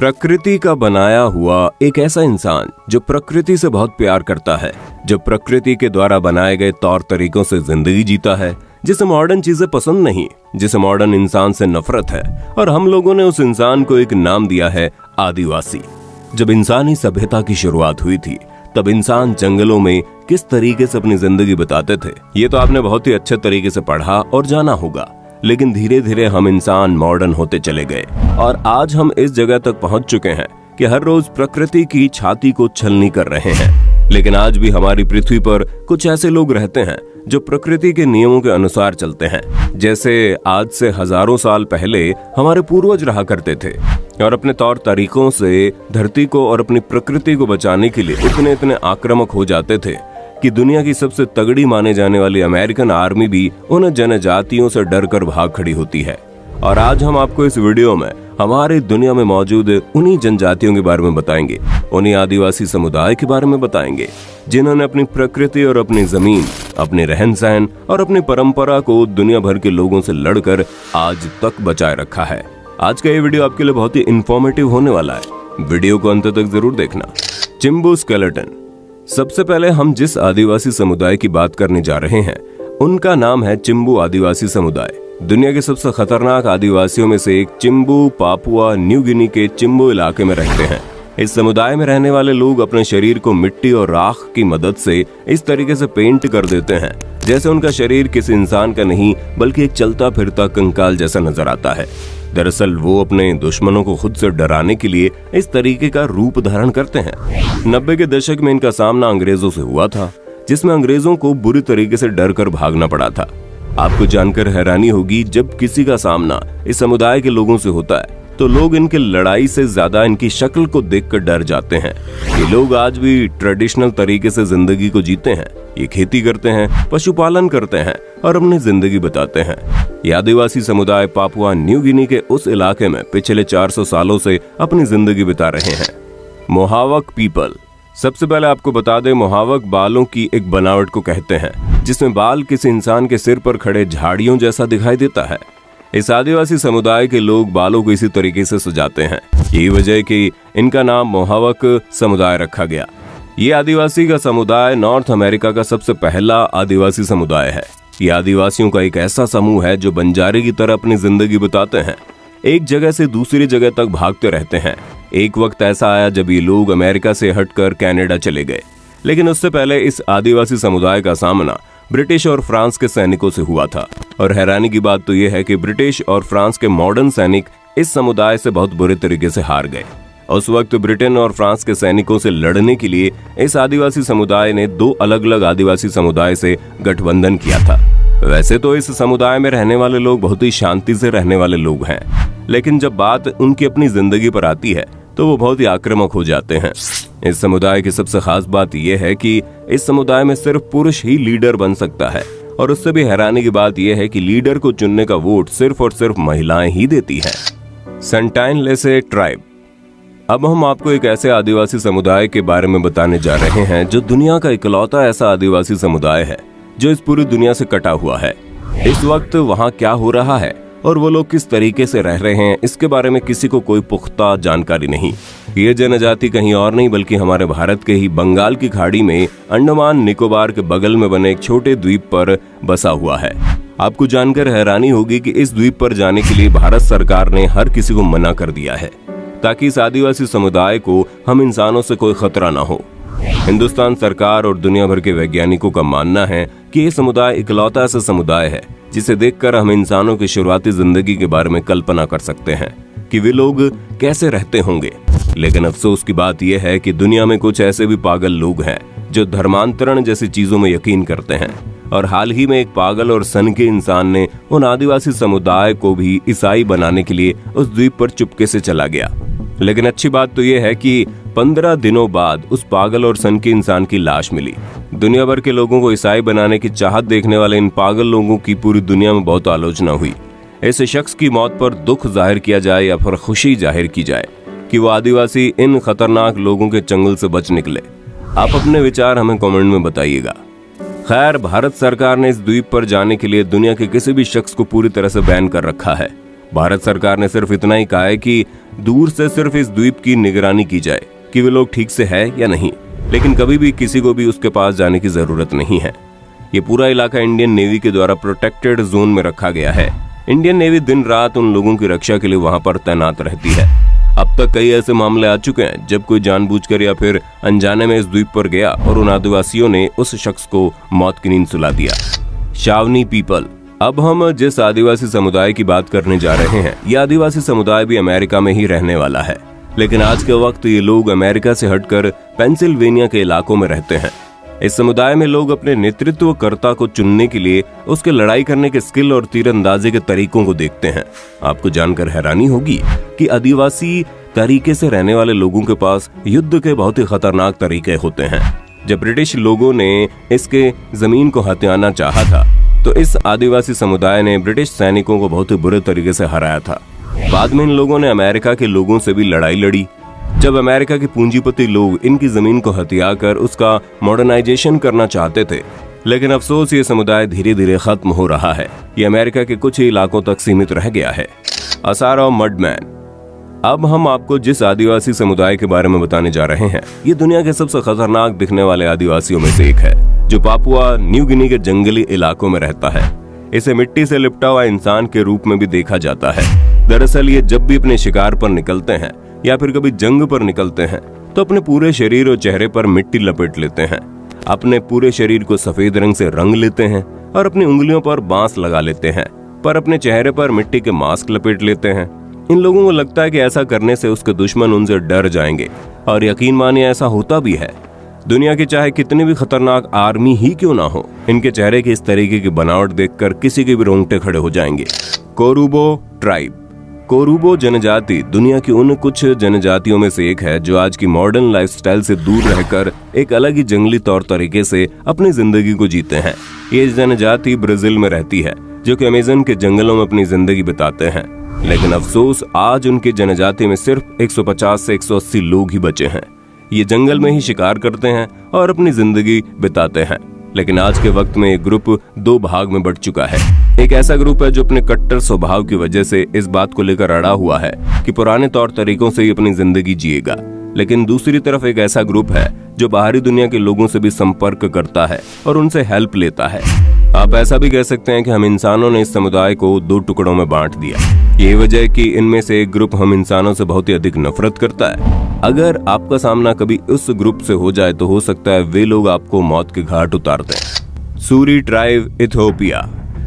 प्रकृति का बनाया हुआ एक ऐसा इंसान जो प्रकृति से बहुत प्यार करता है, जो प्रकृति के द्वारा बनाए गए तौर तरीकों से जिंदगी जीता है, जिसे मॉडर्न चीजें पसंद नहीं, जिसे मॉडर्न इंसान से नफरत है। और हम लोगों ने उस इंसान को एक नाम दिया है आदिवासी। जब इंसानी सभ्यता की शुरुआत हुई थी तब इंसान जंगलों में किस तरीके से अपनी जिंदगी बिताते थे, ये तो आपने बहुत ही अच्छे तरीके से पढ़ा और जाना होगा। लेकिन धीरे धीरे हम इंसान मॉडर्न होते चले गए और आज हम इस जगह तक पहुंच चुके हैं कि हर रोज प्रकृति की छाती को छलनी कर रहे हैं। लेकिन आज भी हमारी पृथ्वी पर कुछ ऐसे लोग रहते हैं जो प्रकृति के नियमों के अनुसार चलते हैं, जैसे आज से हजारों साल पहले हमारे पूर्वज रहा करते थे और अपने तौर तरीकों से धरती को और अपनी प्रकृति को बचाने के लिए इतने आक्रामक हो जाते थे कि दुनिया की सबसे तगड़ी माने जाने वाली अमेरिकन आर्मी भी उन जनजातियों से डरकर भाग खड़ी होती है। और आज हम आपको इस वीडियो में हमारी दुनिया में मौजूद उन्हीं जनजातियों के बारे में बताएंगे, उन्हीं आदिवासी समुदाय के बारे में बताएंगे जिन्होंने अपनी प्रकृति और अपनी जमीन, अपने रहन सहन और अपनी परंपरा को दुनिया भर के लोगों से लड़कर आज तक बचाए रखा है। आज का ये वीडियो आपके लिए बहुत ही इंफॉर्मेटिव होने वाला है, वीडियो को अंत तक जरूर देखना। चिंबू स्केलेटन। सबसे पहले हम जिस आदिवासी समुदाय की बात करने जा रहे हैं उनका नाम है चिंबू आदिवासी समुदाय। दुनिया के सबसे खतरनाक आदिवासियों में से एक चिंबू पापुआ न्यू गिनी के चिंबू इलाके में रहते हैं। इस समुदाय में रहने वाले लोग अपने शरीर को मिट्टी और राख की मदद से इस तरीके से पेंट कर देते हैं जैसे उनका शरीर किसी इंसान का नहीं बल्कि एक चलता फिरता कंकाल जैसा नजर आता है। दरअसल वो अपने दुश्मनों को खुद से डराने के लिए इस तरीके का रूप धारण करते हैं। 90 के दशक में इनका सामना अंग्रेजों से हुआ था, जिसमें अंग्रेजों को बुरी तरीके से डर कर भागना पड़ा था। आपको जानकर हैरानी होगी, जब किसी का सामना इस समुदाय के लोगों से होता है तो लोग इनके लड़ाई से ज्यादा इनकी शक्ल को देखकर डर जाते हैं। ये लोग आज भी ट्रेडिशनल तरीके से जिंदगी को जीते हैं। ये खेती करते हैं, पशुपालन करते हैं और अपनी जिंदगी बताते हैं। ये आदिवासी समुदाय पापुआ न्यू गिनी के उस इलाके में पिछले 400 सालों से अपनी जिंदगी बिता रहे हैं। मोहावक पीपल। सबसे पहले आपको बता दें, मोहावक बालों की एक बनावट को कहते हैं जिसमें बाल किसी इंसान के सिर पर खड़े झाड़ियों जैसा दिखाई देता है। इस आदिवासी समुदाय के लोग बालों को इसी तरीके से सजाते हैं। यही वजह है कि इनका नाम मोहावक समुदाय रखा गया। ये आदिवासी का समुदाय नॉर्थ अमेरिका का सबसे पहला आदिवासी समुदाय है। ये आदिवासियों का एक ऐसा समूह है जो बंजारे की तरह अपनी जिंदगी बिताते हैं, एक जगह से दूसरी जगह तक भागते रहते हैं। एक वक्त ऐसा आया जब ये लोग अमेरिका से हटकर कनाडा चले गए, लेकिन उससे पहले इस आदिवासी समुदाय का सामना ब्रिटिश और फ्रांस के सैनिकों से हुआ था। और हैरानी की बात तो यह है कि ब्रिटिश और फ्रांस के मॉडर्न सैनिक इस समुदाय से बहुत बुरे तरीके से हार गए। उस वक्त ब्रिटेन और फ्रांस के सैनिकों से लड़ने के लिए इस आदिवासी समुदाय ने 2 अलग अलग आदिवासी समुदाय से गठबंधन किया था। वैसे तो इस समुदाय में रहने वाले लोग बहुत ही शांति से रहने वाले लोग हैं, लेकिन जब बात उनकी अपनी जिंदगी पर आती है तो वो बहुत ही आक्रामक हो जाते हैं। इस समुदाय की सबसे खास बात यह है कि इस समुदाय में सिर्फ पुरुष ही लीडर बन सकता है और उससे भी हैरानी की बात यह है कि लीडर को चुनने का वोट सिर्फ और सिर्फ महिलाएं ही देती हैं। सेंटाइन लेसे ट्राइब। अब हम आपको एक ऐसे आदिवासी समुदाय के बारे में बताने जा रहे हैं जो दुनिया का इकलौता ऐसा आदिवासी समुदाय है जो इस पूरी दुनिया से कटा हुआ है। इस वक्त वहाँ क्या हो रहा है और वो लोग किस तरीके से रह रहे हैं, इसके बारे में किसी को कोई पुख्ता जानकारी नहीं। ये जनजाति कहीं और नहीं बल्कि हमारे भारत के ही बंगाल की खाड़ी में अंडमान निकोबार के बगल में बने एक छोटे द्वीप पर बसा हुआ है। आपको जानकर हैरानी होगी कि इस द्वीप पर जाने के लिए भारत सरकार ने हर किसी को मना कर दिया है ताकि इस आदिवासी समुदाय को हम इंसानों से कोई खतरा ना हो। हिंदुस्तान सरकार और दुनिया भर के वैज्ञानिकों का मानना है कि ये समुदाय इकलौता ऐसा समुदाय है जिसे देखकर हम इंसानों की शुरुआती जिंदगी के बारे में कल्पना कर सकते हैं कि वे लोग कैसे रहते होंगे। लेकिन अफसोस की बात यह है कि दुनिया में कुछ ऐसे भी पागल लोग हैं जो धर्मांतरण जैसी चीजों में यकीन करते हैं। और हाल ही में एक पागल और सनकी इंसान ने उन आदिवासी समुदाय को भी ईसाई बनाने के लिए उस द्वीप पर चुपके से चला गया। लेकिन अच्छी बात तो यह है कि 15 दिनों बाद उस पागल और सनकी इंसान की लाश मिली। दुनिया भर के लोगों को ईसाई बनाने की चाहत देखने वाले इन पागल लोगों की पूरी दुनिया में बहुत आलोचना हुई। ऐसे शख्स की मौत पर दुख जाहिर किया जाए या फिर खुशी जाहिर की जाए कि वो आदिवासी इन खतरनाक लोगों के चंगुल से बच निकले। आप अपने विचार हमें कमेंट में बताइएगा। खैर, भारत सरकार ने इस द्वीप पर जाने के लिए दुनिया के किसी भी शख्स को पूरी तरह से बैन कर रखा है। भारत सरकार ने सिर्फ इतना ही कहा है कि दूर से सिर्फ इस द्वीप की निगरानी की जाए कि वे लोग ठीक से है या नहीं, लेकिन कभी भी किसी को भी उसके पास जाने की जरूरत नहीं है। ये पूरा इलाका इंडियन नेवी के द्वारा प्रोटेक्टेड जोन में रखा गया है। इंडियन नेवी दिन रात उन लोगों की रक्षा के लिए वहां पर तैनात रहती है। अब तक कई ऐसे मामले आ चुके हैं जब कोई जानबूझकर या फिर अनजाने में इस द्वीप पर गया और उन आदिवासियों ने उस शख्स को मौत की नींद सुला दिया। शावनी पीपल। अब हम जिस आदिवासी समुदाय की बात करने जा रहे हैं, यह आदिवासी समुदाय भी अमेरिका में ही रहने वाला है, लेकिन आज के वक्त ये लोग अमेरिका से हटकर पेंसिल्वेनिया के इलाकों में रहते हैं। इस समुदाय में लोग अपने नेतृत्वकर्ता को चुनने के लिए उसके लड़ाई करने के स्किल और तीरंदाजी के तरीकों को देखते हैं। आपको जानकर हैरानी होगी कि आदिवासी तरीके से रहने वाले लोगों के पास युद्ध के बहुत ही खतरनाक तरीके होते हैं। जब ब्रिटिश लोगों ने इसके जमीन को हथियाना चाहा था तो इस आदिवासी समुदाय ने ब्रिटिश सैनिकों को बहुत ही बुरे तरीके से हराया था। बाद में इन लोगों ने अमेरिका के लोगों से भी लड़ाई लड़ी। जब अमेरिका के पूंजीपति लोग इनकी जमीन को हथिया कर उसका मॉडर्नाइजेशन करना चाहते थे, लेकिन अफसोस ये समुदाय धीरे धीरे खत्म हो रहा है। ये अमेरिका के कुछ ही इलाकों तक सीमित रह गया है। असारा मडमैन। अब हम आपको जिस आदिवासी समुदाय के बारे में बताने जा रहे हैं, ये दुनिया के सबसे खतरनाक दिखने वाले आदिवासियों में से एक है, जो पापुआ न्यू गिनी के जंगली इलाकों में रहता है। इसे मिट्टी से लिपटा हुआ इंसान के रूप में भी देखा जाता है। दरअसल ये जब भी अपने शिकार पर निकलते हैं या फिर कभी जंग पर निकलते हैं तो अपने पूरे शरीर और चेहरे पर मिट्टी लपेट लेते हैं, अपने पूरे शरीर को सफेद रंग से रंग लेते हैं और अपनी उंगलियों पर बांस लगा लेते हैं, पर अपने चेहरे पर मिट्टी के मास्क लपेट लेते हैं। इन लोगों को लगता है कि ऐसा करने से उसके दुश्मन उनसे डर जाएंगे, और यकीन मानिए ऐसा होता भी है। दुनिया की चाहे कितनी भी खतरनाक आर्मी ही क्यों ना हो, इनके चेहरे की इस तरीके की बनावट देखकर किसी के भी रोंगटे खड़े हो जाएंगे। कोरुबो ट्राइब। कोरुबो जनजाति दुनिया की उन कुछ जनजातियों में से एक है जो आज की मॉडर्न लाइफस्टाइल से दूर रहकर एक अलग ही जंगली तौर तरीके से अपनी जिंदगी को जीते हैं। ये जनजाति ब्राजील में रहती है, जो कि अमेज़न के जंगलों में अपनी जिंदगी बिताते हैं। लेकिन अफसोस आज उनकी जनजाति में सिर्फ 150 से 180 लोग ही बचे हैं। ये जंगल में ही शिकार करते हैं और अपनी जिंदगी बिताते हैं। लेकिन आज के वक्त में ये ग्रुप दो भाग में बढ़ चुका है। एक ऐसा ग्रुप है जो अपने कट्टर स्वभाव की वजह से इस बात को लेकर अड़ा हुआ है कि पुराने तौर तरीकों से ही अपनी जिंदगी जिएगा, लेकिन दूसरी तरफ एक ऐसा ग्रुप है जो बाहरी दुनिया के लोगों से भी संपर्क करता है और उनसे हेल्प लेता है। आप ऐसा भी कह सकते हैं कि हम इंसानों ने इस समुदाय को दो टुकड़ों में बांट दिया। ये वजह है कि इनमें से एक ग्रुप हम इंसानों से बहुत ही अधिक नफरत करता है। अगर आपका सामना कभी उस ग्रुप से हो जाए तो हो सकता है वे लोग आपको मौत के घाट उतार दें। Suri tribe Ethiopia.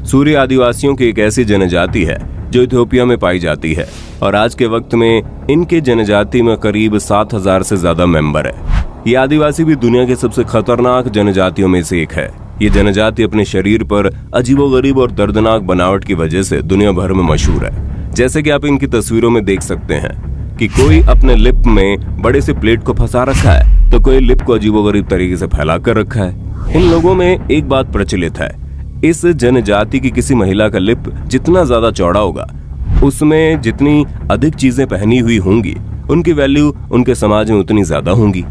सूरी आदिवासियों की एक ऐसी जनजाति है जो इथियोपिया में पाई जाती है, और आज के वक्त में इनके जनजाति में करीब 7000 से ज्यादा मेंबर है। ये आदिवासी भी दुनिया के सबसे खतरनाक जनजातियों में से एक है। ये जनजाति अपने शरीर पर अजीबोगरीब और दर्दनाक बनावट की वजह से दुनिया भर में मशहूर है। जैसे कि आप इनकी तस्वीरों में देख सकते हैं कि कोई अपने लिप में बड़े से प्लेट को फंसा रखा है तो कोई लिप को अजीबोगरीब तरीके से फैला कर रखा है। इन लोगों में एक बात प्रचलित है, इस जनजाति की किसी महिला का लिप जितना ज्यादा चौड़ा होगा, उसमें जितनी अधिक चीजें पहनी हुई होंगी, उनकी वैल्यू उनके समाज में उतनी ज्यादा होंगी।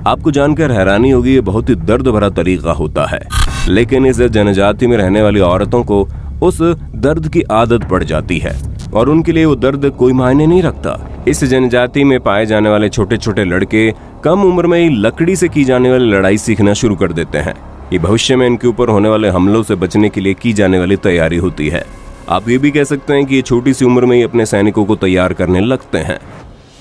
आपको जानकर हैरानी होगी, ये बहुत ही दर्द भरा तरीका होता है, लेकिन इस जनजाति में रहने वाली औरतों को उस दर्द की आदत पड़ जाती है और उनके लिए वो दर्द कोई मायने नहीं रखता। इस जनजाति में पाए जाने वाले छोटे छोटे लड़के कम उम्र में ही लकड़ी से की जाने वाली लड़ाई सीखना शुरू कर देते हैं। ये भविष्य में इनके ऊपर होने वाले हमलों से बचने के लिए की जाने वाली तैयारी होती है। आप ये भी कह सकते हैं कि ये छोटी सी उम्र में ही अपने सैनिकों को तैयार करने लगते हैं।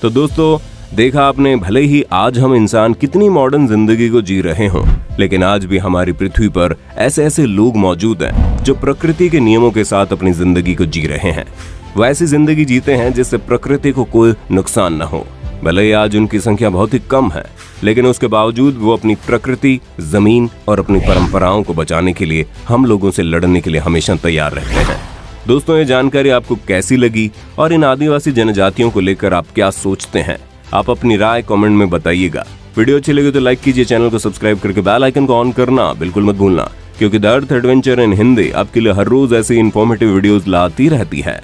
तो दोस्तों, देखा आपने, भले ही आज हम इंसान कितनी मॉडर्न जिंदगी को जी रहे हों, लेकिन आज भी हमारी पृथ्वी पर ऐसे ऐसे लोग मौजूद हैं जो प्रकृति के नियमों के साथ अपनी जिंदगी को जी रहे हैं। वो ऐसी जिंदगी जीते हैं जिससे प्रकृति को कोई नुकसान न हो। भले ही आज उनकी संख्या बहुत ही कम है, लेकिन उसके बावजूद वो अपनी प्रकृति, जमीन और अपनी परंपराओं को बचाने के लिए हम लोगों से लड़ने के लिए हमेशा तैयार रहते हैं। दोस्तों, ये जानकारी आपको कैसी लगी और इन आदिवासी जनजातियों को लेकर आप क्या सोचते हैं? आप अपनी राय कमेंट में बताइएगा। वीडियो अच्छी लगी तो लाइक कीजिए, चैनल को सब्सक्राइब करके बेल आइकन को ऑन करना बिल्कुल मत भूलना, क्योंकि the earth adventure in Hindi आपके लिए हर रोज ऐसी इन्फॉर्मेटिव वीडियोस लाती रहती है।